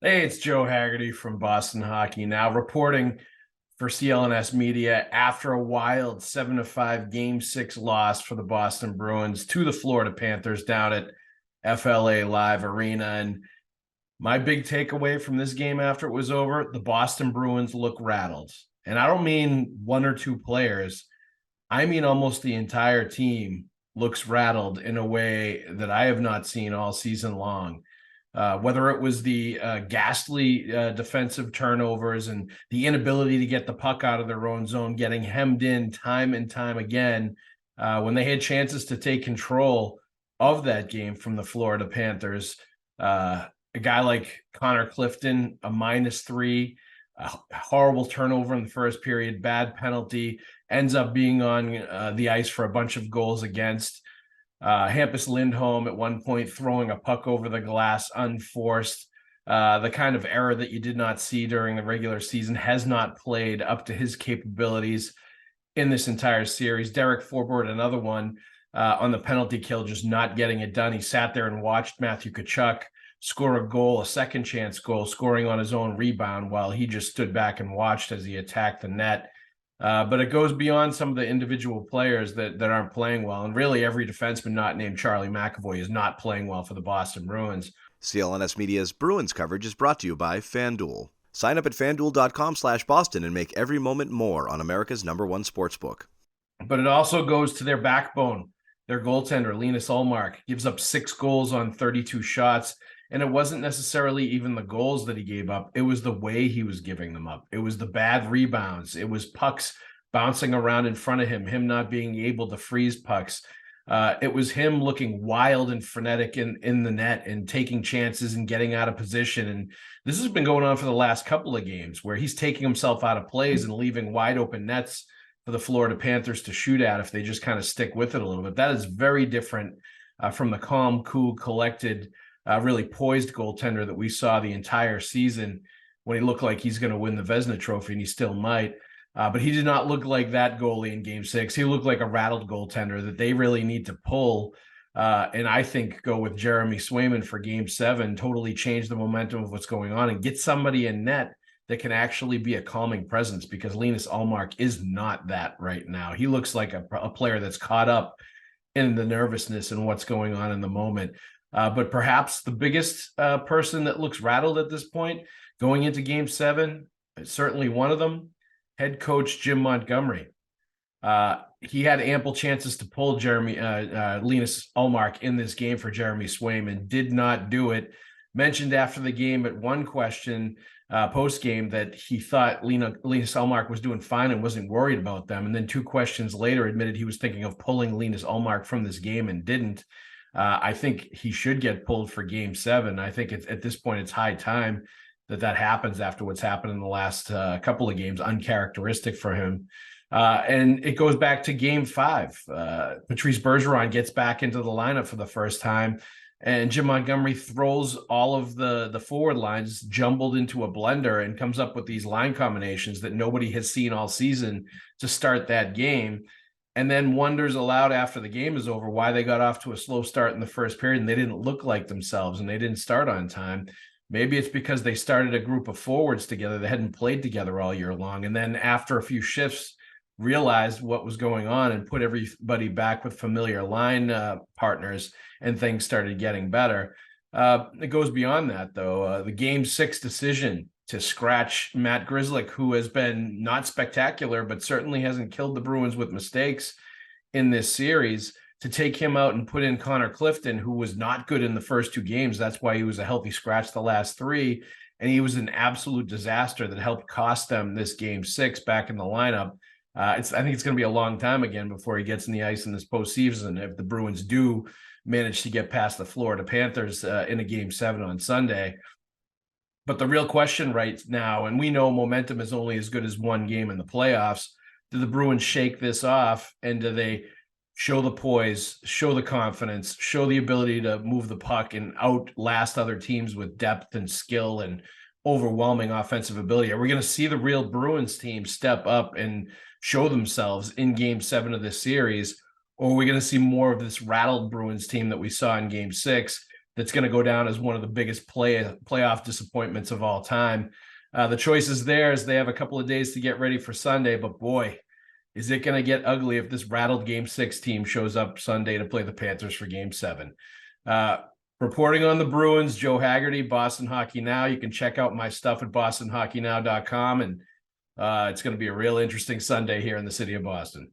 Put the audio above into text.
Hey, it's Joe Haggerty from Boston Hockey Now, reporting for CLNS Media after a wild 7-5 Game 6 loss for the Boston Bruins to the Florida Panthers down at FLA Live Arena. And my big takeaway from this game after it was over, the Boston Bruins look rattled. And I don't mean one or two players. I mean almost the entire team looks rattled in a way that I have not seen all season long. Whether it was the ghastly defensive turnovers and the inability to get the puck out of their own zone, getting hemmed in time and time again when they had chances to take control of that game from the Florida Panthers. A guy like Connor Clifton, a -3, a horrible turnover in the first period, bad penalty, ends up being on the ice for a bunch of goals against. Hampus Lindholm at one point throwing a puck over the glass unforced. The kind of error that you did not see during the regular season has not played up to his capabilities in this entire series. Derek Forbort, another one on the penalty kill, just not getting it done. He sat there and watched Matthew Tkachuk score a goal, a second chance goal, scoring on his own rebound while he just stood back and watched as he attacked the net. But it goes beyond some of the individual players that aren't playing well. And really, every defenseman not named Charlie McAvoy is not playing well for the Boston Bruins. CLNS Media's Bruins coverage is brought to you by FanDuel. Sign up at FanDuel.com/Boston and make every moment more on America's #1 sportsbook. But it also goes to their backbone. Their goaltender, Linus Ullmark, gives up 6 goals on 32 shots. And it wasn't necessarily even the goals that he gave up. It was the way he was giving them up. It was the bad rebounds. It was pucks bouncing around in front of him not being able to freeze pucks. It was him looking wild and frenetic in the net and taking chances and getting out of position. And this has been going on for the last couple of games where he's taking himself out of plays and leaving wide open nets for the Florida Panthers to shoot at if they just kind of stick with it a little bit. That is very different from the calm, cool, collected, really poised goaltender that we saw the entire season when he looked like he's going to win the Vezina Trophy, and he still might. But he did not look like that goalie in Game 6. He looked like a rattled goaltender that they really need to pull. And I think go with Jeremy Swayman for Game 7, totally change the momentum of what's going on and get somebody in net that can actually be a calming presence, because Linus Ullmark is not that right now. He looks like a player that's caught up in the nervousness and what's going on in the moment. But perhaps the biggest person that looks rattled at this point going into Game 7, certainly one of them, head coach Jim Montgomery. He had ample chances to pull Linus Ullmark in this game for Jeremy Swayman, did not do it. Mentioned after the game at one question post-game that he thought Linus Ullmark was doing fine and wasn't worried about them. And then 2 questions later admitted he was thinking of pulling Linus Ullmark from this game and didn't. I think he should get pulled for Game 7. I think at this point, it's high time that happens after what's happened in the last couple of games, uncharacteristic for him. And it goes back to Game 5. Patrice Bergeron gets back into the lineup for the first time, and Jim Montgomery throws all of the forward lines jumbled into a blender and comes up with these line combinations that nobody has seen all season to start that game. And then wonders aloud after the game is over why they got off to a slow start in the first period and they didn't look like themselves and they didn't start on time. Maybe it's because they started a group of forwards together that hadn't played together all year long. And then after a few shifts, realized what was going on and put everybody back with familiar line partners, and things started getting better. It goes beyond that, though. The Game 6 decision to scratch Matt Grzelcyk, who has been not spectacular, but certainly hasn't killed the Bruins with mistakes in this series, to take him out and put in Connor Clifton, who was not good in the first 2 games. That's why he was a healthy scratch the last 3. And he was an absolute disaster that helped cost them this Game 6 back in the lineup. I think it's going to be a long time again before he gets in the ice in this postseason if the Bruins do manage to get past the Florida Panthers in a Game 7 on Sunday. But the real question right now, and we know momentum is only as good as one game in the playoffs, do the Bruins shake this off, and do they show the poise, show the confidence, show the ability to move the puck and outlast other teams with depth and skill and overwhelming offensive ability? Are we going to see the real Bruins team step up and show themselves in Game 7 of this series? Or are we going to see more of this rattled Bruins team that we saw in Game 6 that's going to go down as one of the biggest playoff disappointments of all time. The choice is theirs. They have a couple of days to get ready for Sunday, but boy, is it going to get ugly if this rattled Game 6 team shows up Sunday to play the Panthers for Game 7. Reporting on the Bruins, Joe Haggerty, Boston Hockey Now. You can check out my stuff at bostonhockeynow.com, and it's going to be a real interesting Sunday here in the city of Boston.